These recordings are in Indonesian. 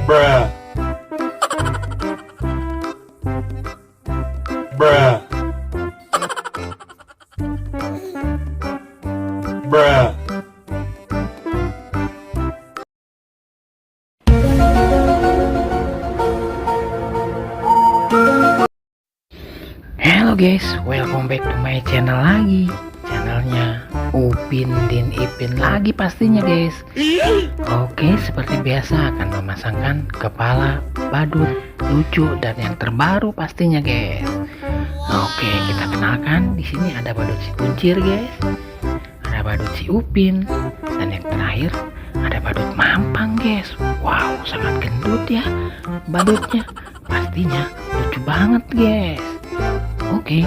Bruh. Bruh. Bruh. Halo guys, welcome back to my channel lagi. Channelnya Upin dan Ipin lagi pastinya guys. Oke, seperti biasa akan memasangkan kepala badut lucu dan yang terbaru pastinya guys. Oke, kita kenalkan di sini ada badut si kuncir guys, ada badut si Upin, dan yang terakhir ada badut mampang guys. Wow, sangat gendut ya badutnya, pastinya lucu banget guys. Oke,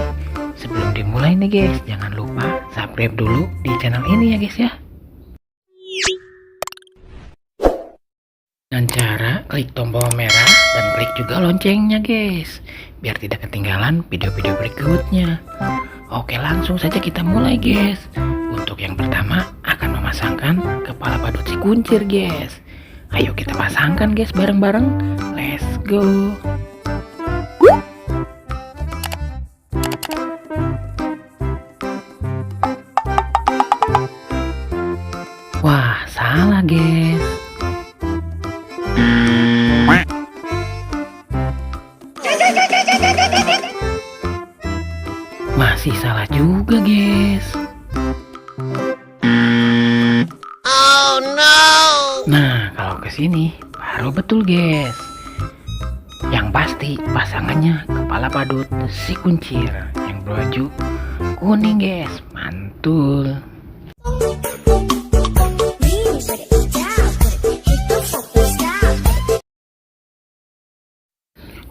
sebelum dimulai nih guys, jangan lupa subscribe dulu di channel ini ya guys ya. Dan cara klik tombol merah dan klik juga loncengnya guys, biar tidak ketinggalan video-video berikutnya. Oke, langsung saja kita mulai guys. Untuk yang pertama akan memasangkan kepala badut si kuncir guys. Ayo kita pasangkan guys bareng-bareng. Let's go. Wah, salah guys. Masih salah juga guys. Oh no. Nah, kalau kesini baru betul guys. Yang pasti pasangannya kepala badut si kuncir yang berbaju kuning guys. Mantul.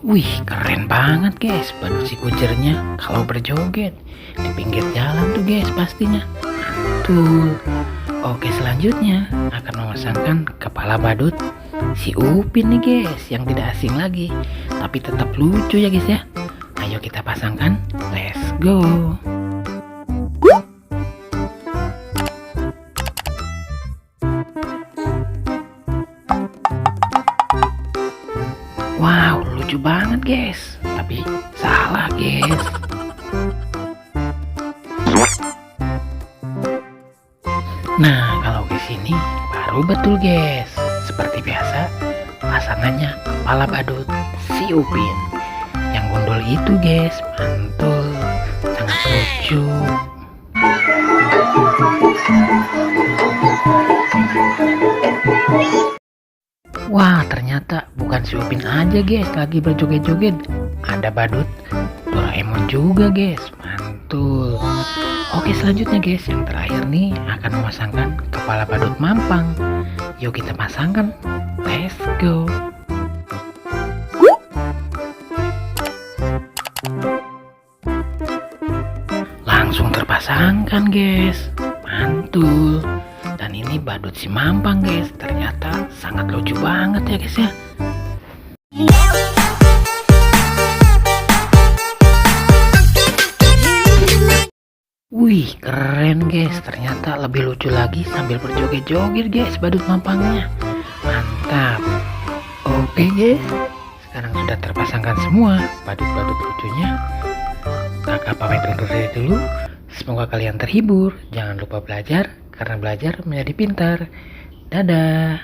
Wih, keren banget guys badut si kuncirnya kalau berjoget di pinggir jalan tuh guys pastinya. Mantul. Oke, selanjutnya akan memasangkan kepala badut si Upin nih guys, yang tidak asing lagi tapi tetap lucu ya guys ya. Ayo kita pasangkan. Let's go. Wow, lucu banget guys, tapi salah guys. Nah, kalau ke sini baru betul guys. Seperti biasa, pasangannya kepala badut si Upin yang gondol itu guys. Mantul, sangat lucu. Wah, ternyata bukan si Upin aja guys lagi berjoget-joget. Ada badut Doraemon juga guys. Mantul. Oke, selanjutnya guys, yang terakhir nih akan memasangkan kepala badut mampang. Yuk kita pasangkan. Let's go. Langsung terpasangkan guys. Mantul. Dan ini badut si mampang guys, ternyata sangat lucu banget ya guys ya. Wih, keren guys, ternyata lebih lucu lagi sambil berjoget-joget guys badut mampangnya. Mantap. Oke guys, sekarang sudah terpasangkan semua badut-badut lucunya. Kakak pamit undur diri dulu. Semoga kalian terhibur. Jangan lupa belajar, karena belajar menjadi pintar. Dadah.